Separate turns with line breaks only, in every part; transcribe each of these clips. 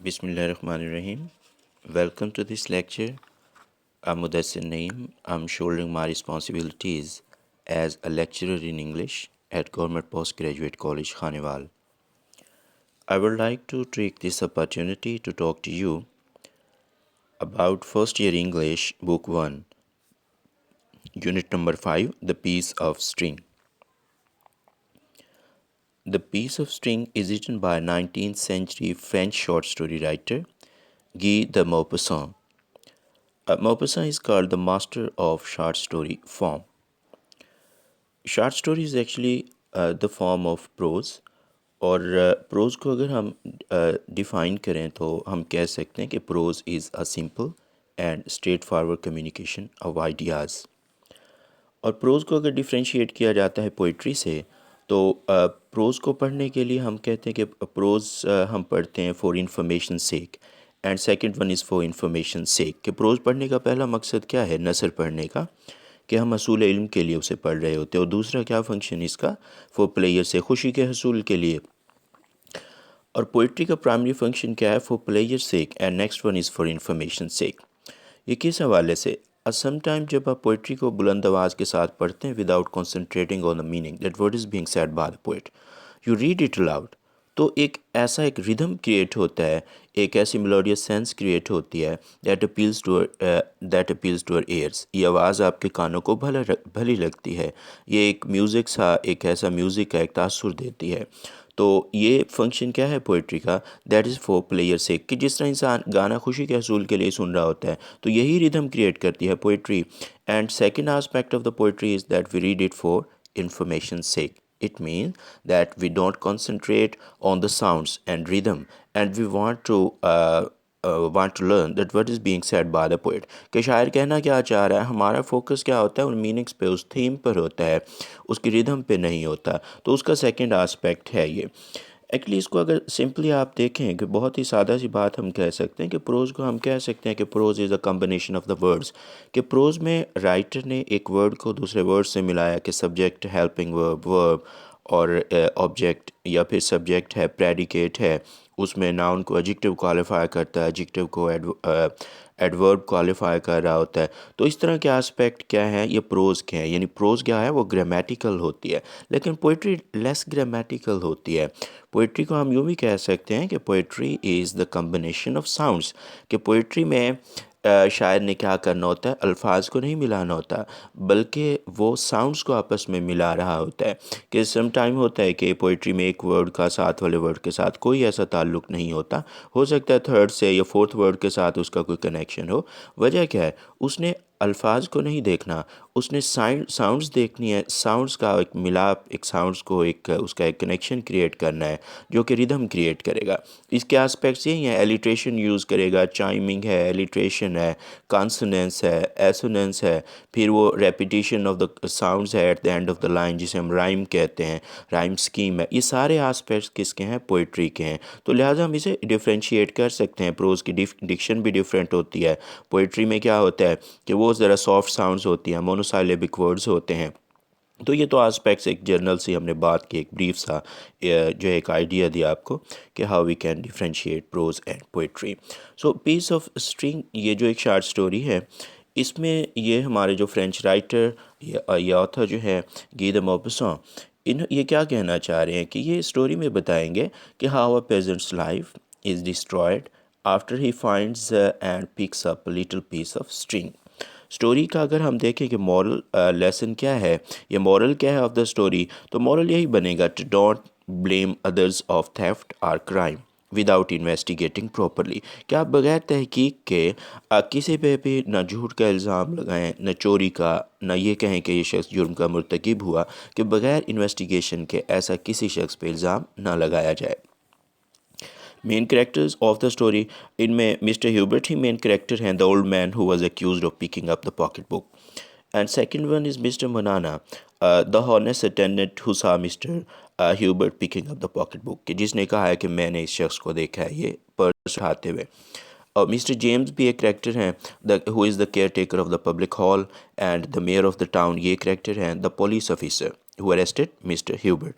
Bismillahirrahmanirrahim. Welcome to this lecture. I'm Mudassir Naeem. I'm shouldering my responsibilities as a lecturer in English at Government Postgraduate College, Khanewal. I would like to take this opportunity to talk to you about first year English, Book 1, Unit number 5, The Piece of String. The Piece of String is written by 19th century French short story writer Guy de Maupassant. Maupassant is called the master of short story form. Short story is actually the form of prose اور prose کو اگر ہم define کریں تو ہم کہہ سکتے ہیں کہ prose is a simple and straightforward communication of ideas. اور پروز کو اگر ڈیفرینشیٹ کیا جاتا ہے پوئٹری سے تو پروز کو پڑھنے کے لیے ہم کہتے ہیں کہ پروز ہم پڑھتے ہیں for information sake and second one is for information sake. کہ پروز پڑھنے کا پہلا مقصد کیا ہے نثر پڑھنے کا کہ ہم حصول علم کے لیے اسے پڑھ رہے ہوتے ہیں, اور دوسرا کیا فنکشن اس کا فور پلیئر سے خوشی کے حصول کے لیے. اور پوئٹری کا پرائمری فنکشن کیا ہے for pleasure sake and next one is for information sake. یہ کس حوالے سے سم ٹائم جب آپ پوئٹری کو بلند آواز کے ساتھ پڑھتے ہیں without concentrating on the meaning that word is being said by the poet, you read it allowed, تو ایک ایسا ایک ردھم کریٹ ہوتا ہے, ایک ایسی میلوڈیس سینس کریٹ ہوتی ہے دیٹ اپیلز ٹو اور ایئرس. یہ آواز آپ کے کانوں کو بھلی لگتی ہے, یہ ایک میوزک سا ایک ایسا میوزک کا ایک تاثر دیتی ہے. تو یہ فنکشن کیا ہے پوئٹری کا, دیٹ از فور پلیئر سے کہ جس طرح انسان گانا خوشی کے حصول کے لیے سن رہا ہوتا ہے تو یہی ردھم کریٹ کرتی ہے poetry. And second aspect of the poetry is that we read it for information sake. It means that we don't concentrate on the sounds and rhythm, and we want to learn that what is being said by the poet. کہ شاعر کہنا کیا چاہ رہا ہے, ہمارا focus کیا ہوتا ہے ان میننگس پہ, اس تھیم پر ہوتا ہے, اس کی ردھم پہ نہیں ہوتا. تو اس کا سیکنڈ آسپیکٹ ہے یہ. ایکچولی اس کو اگر سمپلی آپ دیکھیں کہ بہت ہی سادہ سی بات ہم کہہ سکتے ہیں کہ پروز کو ہم کہہ سکتے ہیں کہ prose is a combination of the words. کہ پروز میں رائٹر نے ایک ورڈ کو دوسرے ورڈ سے ملایا کہ سبجیکٹ ہیلپنگ ورب اور آبجیکٹ, یا پھر سبجیکٹ ہے پریڈیکیٹ ہے, اس میں ناؤن کو ایڈجیکٹیو کوالیفائی کرتا ہے, ایڈجیکٹیو کو ایڈورب کوالیفائی کر رہا ہوتا ہے. تو اس طرح کے آسپیکٹ کیا ہیں یہ پروز کے ہیں. یعنی پروز کیا ہے وہ گرامیٹیکل ہوتی ہے, لیکن پوئٹری لیس گرامیٹیکل ہوتی ہے. پوئٹری کو ہم یوں بھی کہہ سکتے ہیں کہ poetry is the combination of sounds. کہ پوئٹری میں شاعر نے کیا کرنا ہوتا ہے, الفاظ کو نہیں ملانا ہوتا بلکہ وہ ساؤنڈس کو آپس میں ملا رہا ہوتا ہے. کہ سم ٹائم ہوتا ہے کہ پوئٹری میں ایک ورڈ کا ساتھ والے ورڈ کے ساتھ کوئی ایسا تعلق نہیں ہوتا, ہو سکتا ہے تھرڈ سے یا فورتھ ورڈ کے ساتھ اس کا کوئی کنیکشن ہو. وجہ کیا ہے, اس نے الفاظ کو نہیں دیکھنا, اس نے ساؤنڈز دیکھنی ہے, ساؤنڈز کا ایک ملاپ, ایک ساؤنڈز کو ایک اس کا ایک کنیکشن کریٹ کرنا ہے جو کہ ردھم کریٹ کرے گا. اس کے آسپیکٹس یہی ہیں, ایلیٹریشن یوز کرے گا, چائمنگ ہے, ایلیٹریشن ہے, کانسوننس ہے, ایسوننس ہے, پھر وہ ریپیٹیشن آف دا ساؤنڈز ہے at the end of the line جسے ہم رائم کہتے ہیں, رائم اسکیم ہے. یہ سارے آسپیکٹس کس کے ہیں, پوئٹری کے ہیں. تو لہٰذا ہم اسے ڈفرینشیٹ کر سکتے ہیں. پروز کی ڈکشن بھی ڈفرینٹ ہوتی ہے. پوئٹری میں کیا ہوتا ہے کہ وہ ذرا سافٹ ساؤنڈز ہوتی ہیں, مونوسائلیبک ورڈز ہوتے ہیں. تو یہ تو آسپیکٹس ایک جرنل سے ہم نے بات کی, ایک بریف سا جو ایک آئیڈیا دیا آپ کو کہ how we can differentiate prose and poetry. So piece of string یہ جو ایک شارٹ سٹوری ہے, اس میں یہ ہمارے جو فرینچ رائٹر یا آتھر جو ہے گی د موپساں, یہ کیا کہنا چاہ رہے ہیں کہ یہ اسٹوری میں بتائیں گے کہ how a peasant's life is destroyed after he finds and picks up little piece of string. Story کا اگر ہم دیکھیں کہ مورل لیسن کیا ہے, یہ مورل کیا ہے آف دا اسٹوری, تو مورل یہی بنے گا to don't blame others of theft اور کرائم وداؤٹ انویسٹیگیٹنگ پراپرلی. کہ آپ بغیر تحقیق کے کسی پہ بھی نہ جھوٹ کا الزام لگائیں, نہ چوری کا, نہ یہ کہیں کہ یہ شخص جرم کا مرتکب ہوا, کہ بغیر انویسٹیگیشن کے ایسا کسی شخص پہ الزام نہ لگایا جائے. Main characters of the story, ان میں مسٹر ہیوبرٹ ہی مین کریکٹر ہیں, the old man who was accused of picking up the pocket book. And second one is Mr Manana, the harness attendant who saw Mr Hubert picking up the pocket book, کہ جس نے کہا ہے کہ میں نے اس شخص کو دیکھا ہے یہ پرس اٹھاتے ہوئے. اور مسٹر جیمز بھی ایک کریکٹر ہیں, who is the caretaker of the public hall, and the mayor of the town یہ کریکٹر ہیں, the police officer who arrested Mr Hubert.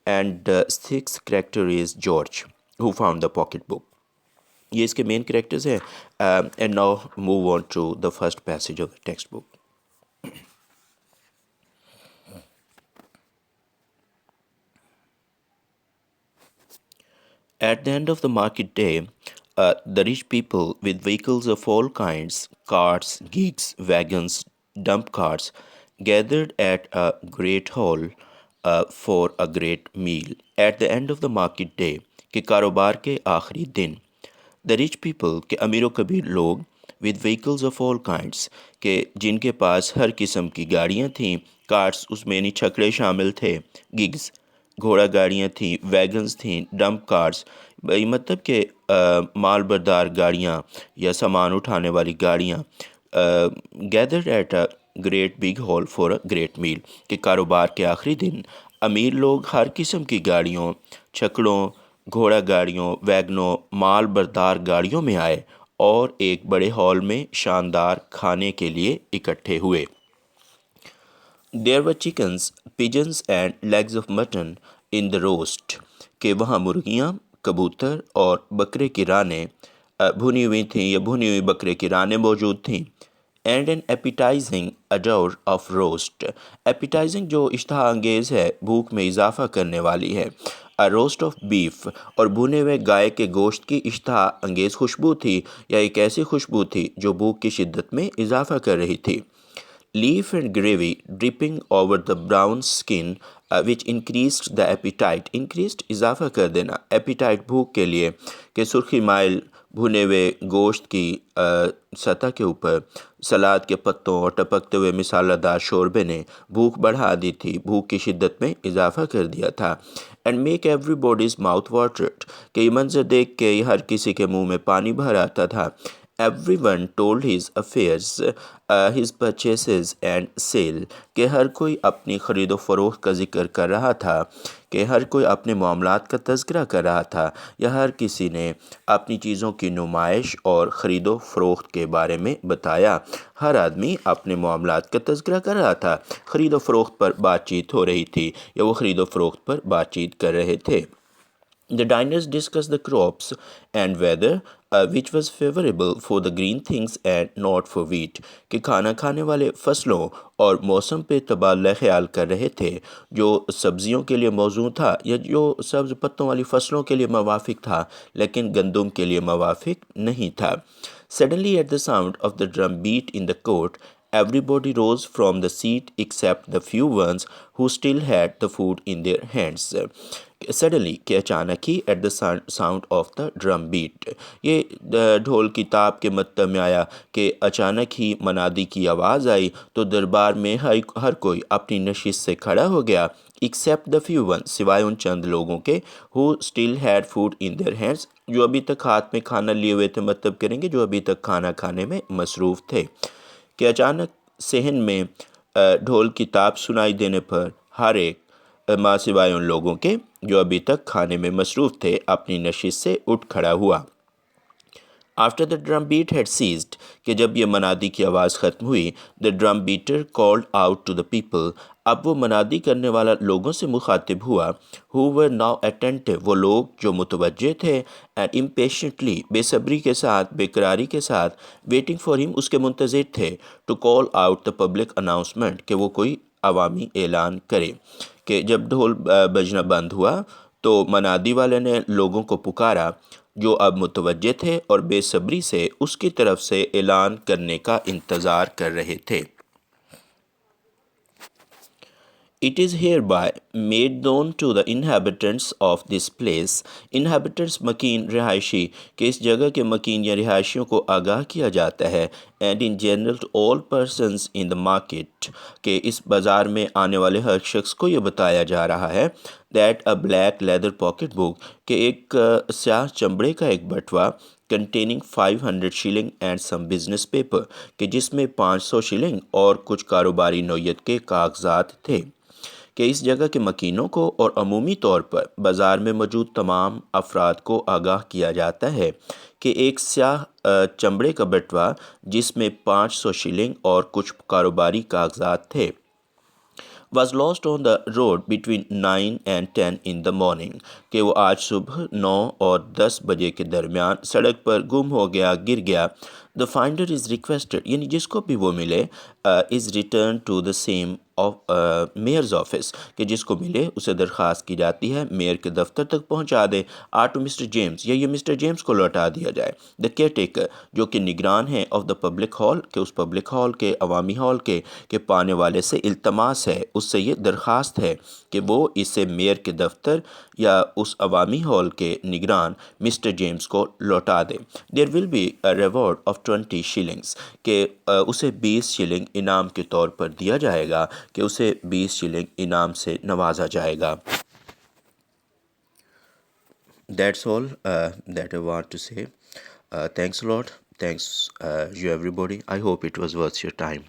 And six character is George who found the pocket book. یہ اس کے main characters ہیں. And now move on to the first passage of the text book. At the end of the market day, the rich people with vehicles of all kinds, carts, gigs, wagons, dump carts, gathered at a great hall for a great meal. At the end of the market day, کہ کاروبار کے آخری دن. The rich people کہ امیر و کبیر لوگ with vehicles of all kinds کہ جن کے پاس ہر قسم کی گاڑیاں تھیں. کارٹس اس میں یعنی چھکڑے شامل تھے. گگز گھوڑا گاڑیاں تھیں. ویگنز تھیں. ڈمپ کارس مطلب کہ مال بردار گاڑیاں یا سامان اٹھانے والی گاڑیاں. Gathered at a great big hall for a great meal کہ کاروبار کے آخری دن امیر لوگ ہر قسم کی گاڑیوں, چھکڑوں, گھوڑا گاڑیوں, ویگنوں, مال بردار گاڑیوں میں آئے اور ایک بڑے ہال میں شاندار کھانے کے لیے اکٹھے ہوئے. There were chickens, pigeons and legs of mutton in the roast کہ وہاں مرغیاں, کبوتر اور بکرے کی رانیں بھنی ہوئی تھیں یا بھنی ہوئی بکرے کی رانیں موجود تھیں. And an appetising odour of roast. Appetising جو اشتہا انگیز ہے, بھوک میں اضافہ کرنے والی ہے. روسٹ آف بیف اور بھنے ہوئے گائے کے گوشت کی اشتہا انگیز خوشبو تھی یا ایک ایسی خوشبو تھی جو بھوک کی شدت میں اضافہ کر رہی تھی. Leaf and gravy dripping over the brown skin which increased the appetite. Increased اضافہ کر دینا, ایپیٹائٹ بھوک کے لیے کہ سرخی مائل بھنے ہوئے گوشت کی سطح کے اوپر سلاد کے پتوں اور ٹپکتے ہوئے مسالہ دار شوربے نے بھوک بڑھا دی تھی, بھوک کی شدت میں اضافہ کر دیا تھا. And make everybody's mouth watered کہ یہ منظر دیکھ کے ہر کسی کے منہ میں پانی بھر آتا تھا. Everyone told his affairs his purchases and sale کہ ہر کوئی اپنی خرید و فروخت کا ذکر کر رہا تھا, کہ ہر کوئی اپنے معاملات کا تذکرہ کر رہا تھا, یا ہر کسی نے اپنی چیزوں کی نمائش اور خرید و فروخت کے بارے میں بتایا. ہر آدمی اپنے معاملات کا تذکرہ کر رہا تھا, خرید و فروخت پر بات چیت ہو رہی تھی یا وہ خرید و فروخت پر بات چیت کر رہے تھے. The diners discussed the crops and weather which was favorable for the green things and not for wheat کہ کھانا کھانے والے فصلوں اور موسم پہ تبادلہ خیال کر رہے تھے جو سبزیوں کے لیے موزوں تھا یا جو سبز پتوں والی فصلوں کے لیے موافق تھا لیکن گندم کے لیے موافق نہیں تھا. Suddenly at the sound of the drum beat in the court, everybody rose from the seat except the few ones who still had the food in their hands. Suddenly کہ اچانک ہی at the sound of the drum beat یہ ڈھول کی تاب کے مطلب میں آیا کہ اچانک ہی منادی کی آواز آئی تو دربار میں ہر کوئی اپنی نشست سے کھڑا ہو گیا. except the few ones سوائے ان چند لوگوں کے who still had food in their hands جو ابھی تک ہاتھ میں کھانا لیے ہوئے تھے, مطلب کریں گے جو ابھی تک کھانا کھانے میں مصروف تھے. کہ اچانک صحن میں ڈھول کی تاب سنائی دینے پر ہر ایک ماں سوائے ان لوگوں کے جو ابھی تک کھانے میں مصروف تھے اپنی نشست سے اٹھ کھڑا ہوا. After the drum beat had ceased کہ جب یہ منادی کی آواز ختم ہوئی, the drum beater called out to the people اب وہ منادی کرنے والا لوگوں سے مخاطب ہوا who were now attentive وہ لوگ جو متوجہ تھے and impatiently بے صبری کے ساتھ, بے قراری کے ساتھ waiting for him اس کے منتظر تھے to call out the public announcement کہ وہ کوئی عوامی اعلان کرے. کہ جب ڈھول بجنا بند ہوا تو منادی والے نے لوگوں کو پکارا جو اب متوجہ تھے اور بے صبری سے اس کی طرف سے اعلان کرنے کا انتظار کر رہے تھے. It is hereby made known to the inhabitants of this place inhabitants مکین رہائشی کہ اس جگہ کے مکین یا رہائشیوں کو آگاہ کیا جاتا ہے and in general to all persons in the market کہ اس بازار میں آنے والے ہر شخص کو یہ بتایا جا رہا ہے that a black leather pocket book کہ ایک سیاہ چمڑے کا ایک بٹوا containing 500 shilling and some business paper کہ جس میں 500 شلنگ اور کچھ کاروباری نوعیت کے کاغذات تھے. کہ اس جگہ کے مکینوں کو اور عمومی طور پر بازار میں موجود تمام افراد کو آگاہ کیا جاتا ہے کہ ایک سیاہ چمڑے کا بٹوا جس میں 500 شلنگ اور کچھ کاروباری کاغذات تھے was lost on the road between 9 and 10 in the morning کہ وہ آج صبح 9 اور 10 بجے کے درمیان سڑک پر گم ہو گیا، گر گیا. The finder is requested یعنی جس کو بھی وہ ملے is returned to the same measures office کہ جس کو ملے اسے درخواست کی جاتی ہے میئر کے دفتر تک پہنچا دے. ٹو مسٹر جیمز یا یہ مسٹر جیمز کو لوٹا دیا جائے. دا کیئر ٹیکر جو کہ نگران ہیں آف دا پبلک ہال کہ اس پبلک ہال کے عوامی ہال کے پانے والے سے التماس ہے، اس سے یہ درخواست ہے کہ وہ اسے میئر کے دفتر یا اس عوامی ہال کے نگران مسٹر جیمز کو لوٹا دے. There will be a reward of 20 shillings کہ اسے 20 شلنگ انعام کے طور پر دیا جائے گا کہ اسے 20 شلنگ انعام سے نوازا جائے گا. That's all that I want to say. Thanks a lot. Thanks you everybody. I hope it was worth your time.